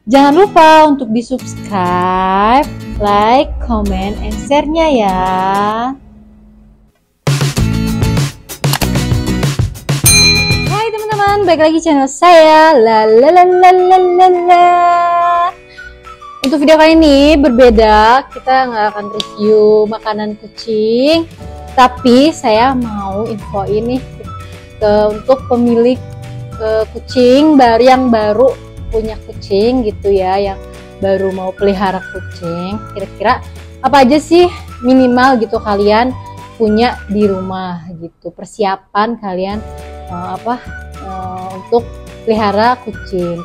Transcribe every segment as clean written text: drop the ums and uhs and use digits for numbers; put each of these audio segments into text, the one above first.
Jangan lupa untuk di subscribe, like, comment, and share-nya ya. Hai teman-teman, balik lagi channel saya. Untuk video kali ini berbeda, kita nggak akan review makanan kucing, tapi saya mau info ini untuk pemilik kucing yang baru punya kucing gitu ya, yang baru mau pelihara kucing. Kira-kira apa aja sih minimal gitu kalian punya di rumah gitu, persiapan kalian untuk pelihara kucing.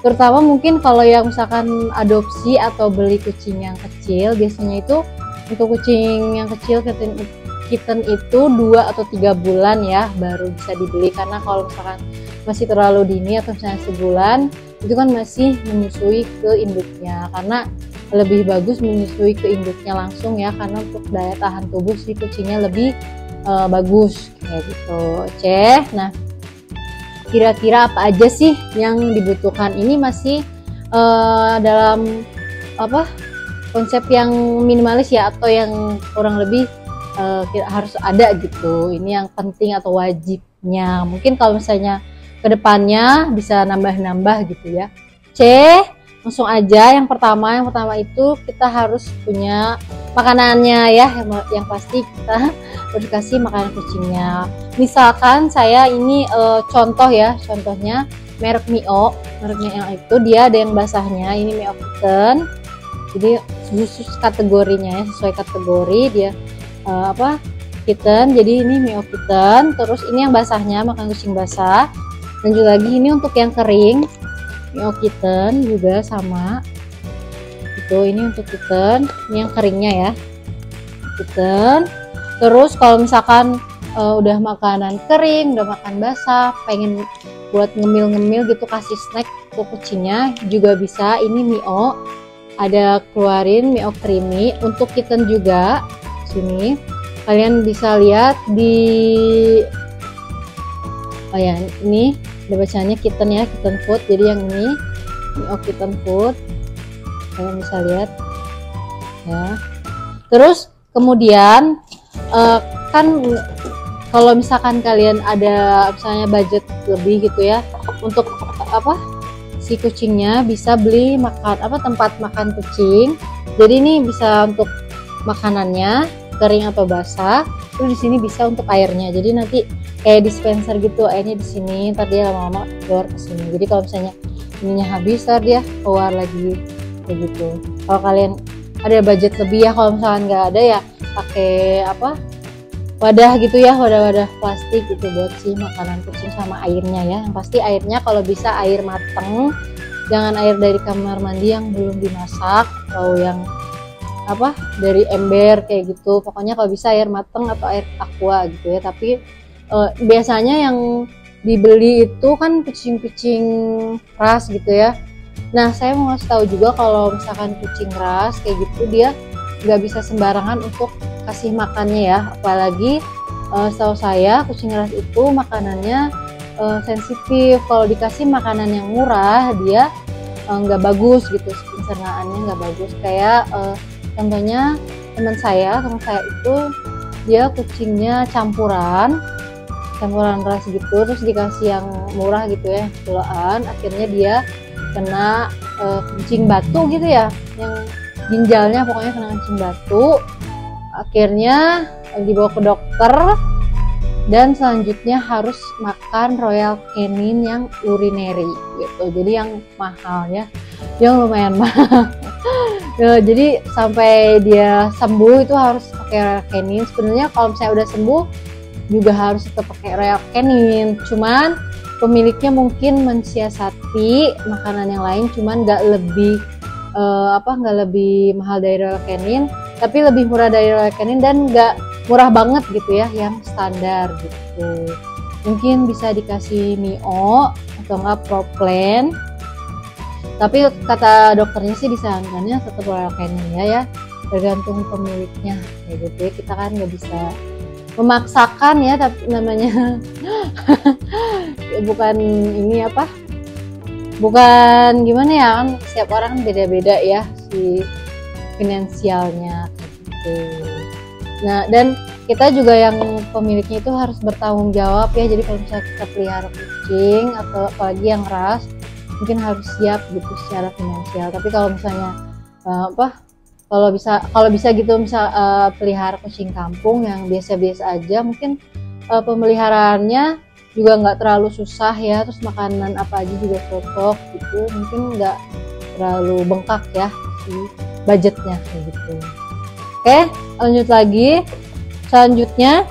Terutama mungkin kalau yang misalkan adopsi atau beli kucing yang kecil, biasanya itu untuk kucing yang kecil kitten itu 2 atau 3 bulan ya baru bisa dibeli, karena kalau misalkan masih terlalu dini atau misalnya sebulan itu kan masih menyusui ke induknya, karena lebih bagus menyusui ke induknya langsung ya, karena untuk daya tahan tubuh si kucingnya lebih bagus kayak gitu. Nah, kira-kira apa aja sih yang dibutuhkan? Ini masih dalam konsep yang minimalis ya, atau yang kurang lebih harus ada gitu. Ini yang penting atau wajibnya. Mungkin kalau misalnya kedepannya bisa nambah-nambah gitu ya. Langsung aja yang pertama itu kita harus punya makanannya ya, yang pasti kita harus kasih makanan kucingnya. Misalkan saya ini contohnya merek Mio. Mereknya yang itu dia ada yang basahnya, ini Mio Kitten. Jadi khusus kategorinya ya, sesuai kategori dia kitten. Jadi ini Mio Kitten. Terus ini yang basahnya, makan kucing basah. Lanjut lagi ini untuk yang kering, Mio Kitten juga sama. Itu ini untuk kitten, ini yang keringnya ya, kitten. Terus kalau misalkan udah makanan kering, udah makan basah, pengen buat ngemil-ngemil gitu, kasih snack untuk kucingnya juga bisa. Ini Mio, ada keluarin Mio Creamy untuk kitten juga. Sini kalian bisa lihat di ini ada bacanya kitten ya, kitten food. Jadi yang ini Mio Kitten food, kalian bisa lihat ya. Terus kemudian kan kalau misalkan kalian ada misalnya budget lebih gitu ya, untuk si kucingnya bisa beli tempat makan kucing. Jadi ini bisa untuk makanannya kering atau basah. Terus di sini bisa untuk airnya. Jadi nanti kayak dispenser gitu, airnya di sini, ntar dia lama-lama keluar ke sini. Jadi kalau misalnya ininya habis, ntar dia keluar lagi kayak gitu. Kalau kalian ada budget lebih ya, kalau misalkan nggak ada ya pakai wadah gitu ya, wadah-wadah plastik gitu buat si makanan kucing sama airnya ya. Yang pasti airnya kalau bisa air mateng, jangan air dari kamar mandi yang belum dimasak atau yang dari ember kayak gitu. Pokoknya kalau bisa air mateng atau air aqua gitu ya. Tapi biasanya yang dibeli itu kan kucing-kucing ras gitu ya. Nah, saya mau ngasih tahu juga kalau misalkan kucing ras kayak gitu, dia nggak bisa sembarangan untuk kasih makannya ya. Apalagi setahu saya kucing ras itu makanannya sensitif. Kalau dikasih makanan yang murah, dia nggak bagus gitu, pencernaannya nggak bagus. Kayak contohnya teman saya itu dia kucingnya campuran ras gitu, terus dikasih yang murah gitu ya, kiloan. Akhirnya dia kena kencing batu gitu ya, yang ginjalnya pokoknya kena kencing batu. Akhirnya dibawa ke dokter dan selanjutnya harus makan Royal Canin yang urinary gitu. Jadi yang mahal ya, yang lumayan mahal. Jadi sampai dia sembuh itu harus pakai Royal Canin. Sebenarnya kalau misalnya udah sembuh juga harus tetap pakai Royal Canin, cuman pemiliknya mungkin mensiasati makanan yang lain, cuman nggak lebih mahal dari Royal Canin, tapi lebih murah dari Royal Canin, dan nggak murah banget gitu ya, yang standar gitu. Mungkin bisa dikasih Mio atau nggak Pro Plan, tapi kata dokternya sih disarankannya tetap Royal Canin ya, tergantung pemiliknya kayak gitu ya. Kita kan nggak bisa memaksakan ya, tapi namanya bukan ini bukan gimana ya, kan setiap orang beda-beda ya si finansialnya gitu. Nah, dan kita juga yang pemiliknya itu harus bertanggung jawab ya. Jadi kalau misalnya kita pelihara kucing atau apalagi yang ras, mungkin harus siap gitu secara finansial. Tapi kalau misalnya kalau bisa gitu, misal pelihara kucing kampung yang biasa-biasa aja, mungkin pemeliharaannya juga nggak terlalu susah ya, terus makanan apa aja juga cocok gitu, mungkin nggak terlalu bengkak ya si budgetnya kayak gitu. Oke, lanjut lagi. Selanjutnya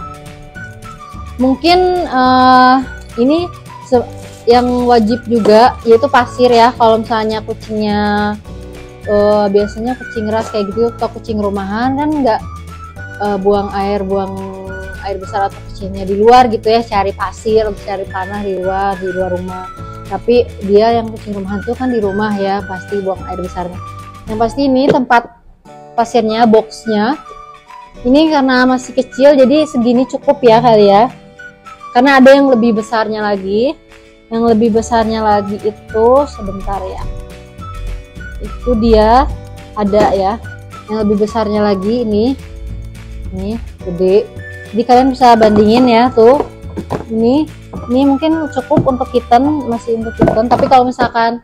mungkin ini yang wajib juga yaitu pasir ya. Kalau misalnya kucingnya biasanya kucing ras kayak gitu atau kucing rumahan kan nggak buang air besar atau kecilnya di luar gitu ya, cari pasir atau cari tanah di luar rumah. Tapi dia yang kucing rumahan tuh kan di rumah ya, pasti buang air besarnya. Yang pasti ini tempat pasirnya, boxnya ini karena masih kecil jadi segini cukup ya kali ya, karena ada yang lebih besarnya lagi. Yang lebih besarnya lagi itu sebentar ya, itu dia ada ya yang lebih besarnya lagi, ini gede. Jadi kalian bisa bandingin ya tuh, ini mungkin cukup untuk kitten, masih untuk kitten. Tapi kalau misalkan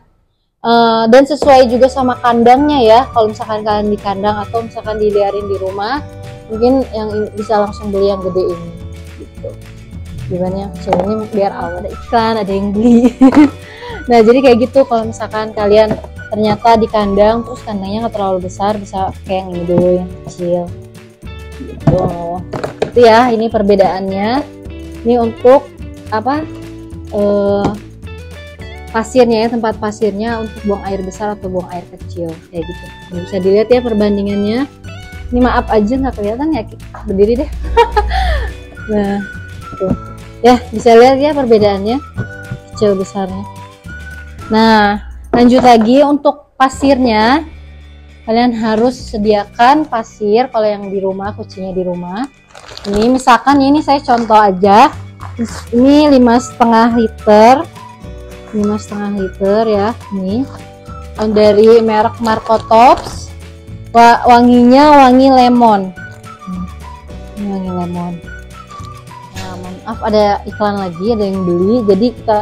dan sesuai juga sama kandangnya ya, kalau misalkan kalian di kandang atau misalkan diliarin di rumah, mungkin yang bisa langsung beli yang gede ini gitu. Gimana yang kecil ini biar awal ada iklan, ada yang beli. Nah jadi kayak gitu, kalau misalkan kalian ternyata di kandang terus kandangnya nggak terlalu besar, bisa kayak yang ini dulu yang kecil gitu. Itu ya, ini perbedaannya. Ini untuk pasirnya ya, tempat pasirnya untuk buang air besar atau buang air kecil kayak gitu. Ini bisa dilihat ya perbandingannya. Ini maaf aja nggak kelihatan ya, berdiri deh. Nah tuh ya, bisa lihat ya perbedaannya kecil besarnya. Nah lanjut lagi, untuk pasirnya kalian harus sediakan pasir kalau yang di rumah, kucingnya di rumah. Ini misalkan ini saya contoh aja, ini 5,5 liter, 5,5 liter ya, ini dari merek Marcotops. Wanginya wangi lemon. Ini wangi lemon. Nah, maaf ada iklan lagi, ada yang beli. Jadi kita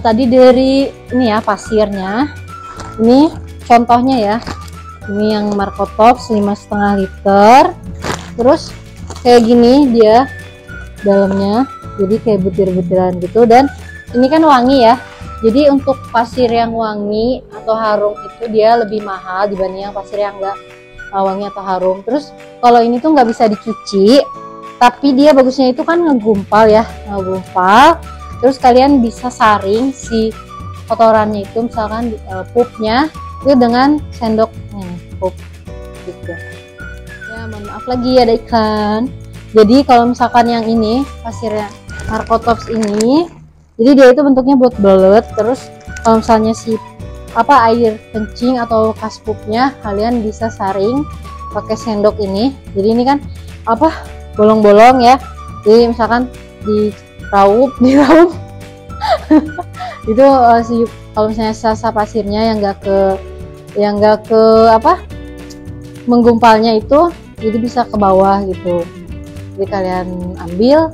tadi dari ini ya pasirnya, ini contohnya ya, ini yang Marcotops 5,5 liter. Terus kayak gini dia dalamnya, jadi kayak butir-butiran gitu. Dan ini kan wangi ya, jadi untuk pasir yang wangi atau harum itu dia lebih mahal dibanding yang pasir yang enggak wangi atau harum. Terus kalau ini tuh nggak bisa dicuci, tapi dia bagusnya itu kan ngegumpal ya, ngegumpal. Terus kalian bisa saring si kotorannya itu, misalkan pupnya itu dengan sendok pup gitu. Ya mohon maaf lagi ada iklan. Jadi kalau misalkan yang ini pasirnya Marcotops ini, jadi dia itu bentuknya bulat-bulat. Terus kalau misalnya si air kencing atau bekas pupnya, kalian bisa saring pakai sendok ini. Jadi ini kan bolong-bolong ya. Jadi misalkan diraup itu kalau misalnya sisa pasirnya yang enggak ke menggumpalnya itu, jadi bisa ke bawah gitu. Jadi kalian ambil,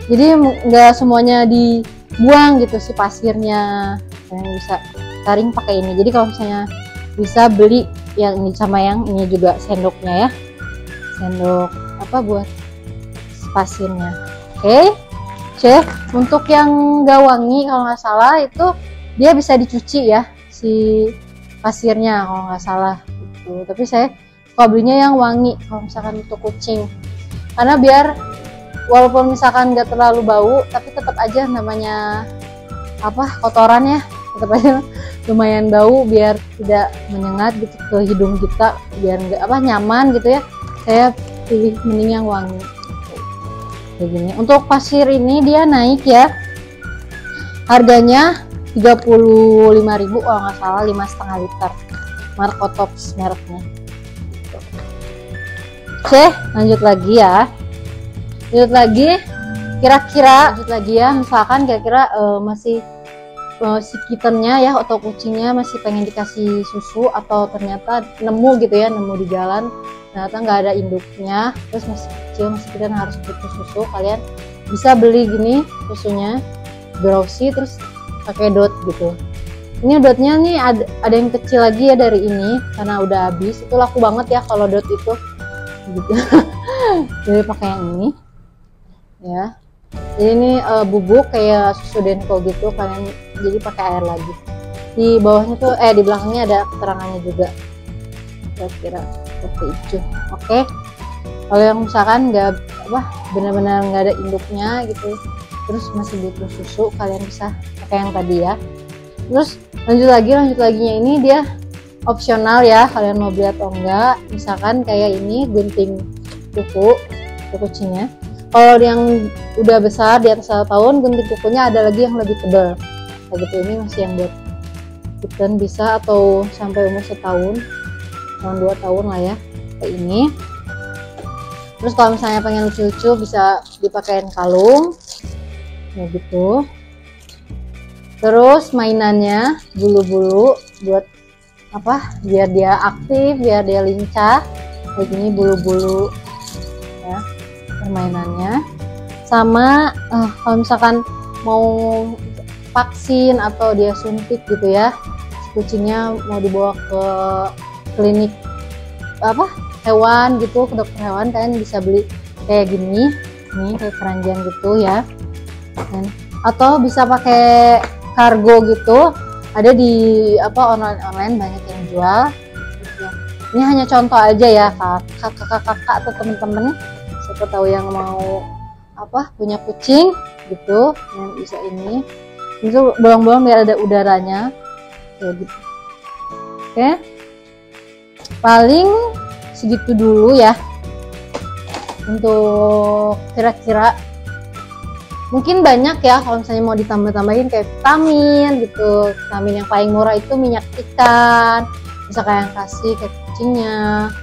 jadi nggak semuanya dibuang gitu si pasirnya, kalian bisa saring pakai ini. Jadi kalau misalnya bisa beli yang ini sama yang ini juga sendoknya ya, sendok buat pasirnya. Oke. Untuk yang nggak wangi kalau nggak salah itu dia bisa dicuci ya si pasirnya kalau nggak salah gitu. Tapi saya suka belinya yang wangi kalau misalkan untuk kucing, karena biar walaupun misalkan nggak terlalu bau, tapi tetap aja namanya kotoran ya, tetap aja lumayan bau, biar tidak menyengat gitu ke hidung kita, biar nggak nyaman gitu ya. Saya pilih mending yang wangi kayak gini. Untuk pasir ini dia naik ya, harganya 35.000 kalau nggak salah, 5,5 liter Marcotops mereknya. Oke, lanjut lagi ya. Lanjut lagi ya, misalkan kira-kira masih si kittennya ya atau kucingnya masih pengen dikasih susu, atau ternyata nemu gitu ya, nemu di jalan ternyata nggak ada induknya, terus masih kecil, masih kitten harus butuh susu, kalian bisa beli gini susunya Growsy terus pakai dot gitu. Ini dotnya nih ada yang kecil lagi ya dari ini karena udah habis, itu laku banget ya kalau dot itu gitu. Jadi pakai yang ini ya. Jadi ini bubuk kayak susu Denko gitu, kalian jadi pakai air lagi. Di bawahnya tuh di belakangnya ada keterangannya juga, kira-kira seperti itu. Oke. Kalau yang misalkan nggak benar-benar nggak ada induknya gitu, terus masih butuh susu, kalian bisa pakai yang tadi ya. Terus lanjut laginya ini dia opsional ya, kalian mau beli atau enggak. Misalkan kayak ini gunting kuku kucingnya. Kalau yang udah besar di atas 1 tahun, gunting kukunya ada lagi yang lebih tebal kayak gitu. Ini masih yang buat kitten bisa, atau sampai umur 1 tahun 2 tahun lah ya kayak ini. Terus kalau misalnya pengen lucu-lucu bisa dipakein kalung kayak gitu. Terus mainannya bulu-bulu buat biar dia aktif, biar dia lincah kayak gini, bulu-bulu ya permainannya. Sama kalau misalkan mau vaksin atau dia suntik gitu ya, kucingnya mau dibawa ke klinik hewan gitu, ke dokter hewan, kalian bisa beli kayak gini nih, kayak keranjang gitu ya. Atau bisa pakai kargo gitu, ada di online banyak yang jual gitu. Ini hanya contoh aja ya, kakak atau temen-temen siapa tahu yang mau punya kucing gitu, yang bisa ini itu bolong-bolong biar ada udaranya kayak gitu. Oke, paling segitu dulu ya untuk kira-kira. Mungkin banyak ya kalau misalnya mau ditambah-tambahin kayak vitamin gitu. Vitamin yang paling murah itu minyak ikan, bisa kalian kasih ke kucingnya.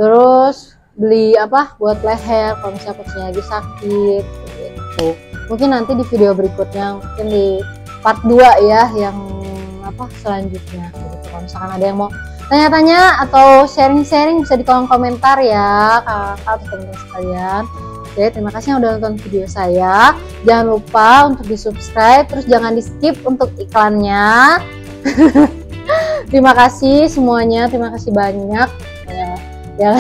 Terus beli buat leher kalau misalnya kucingnya lagi sakit gitu. Mungkin nanti di video berikutnya, mungkin di part 2 ya, yang selanjutnya gitu. Kalau misalkan ada yang mau tanya-tanya atau sharing-sharing, bisa di kolom komentar ya kakak atau teman-teman sekalian. Oke, terima kasih yang udah nonton video saya. Jangan lupa untuk di subscribe, terus jangan di skip untuk iklannya. Terima kasih semuanya, terima kasih banyak ya.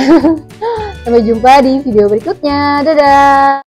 Sampai jumpa di video berikutnya. Dadah.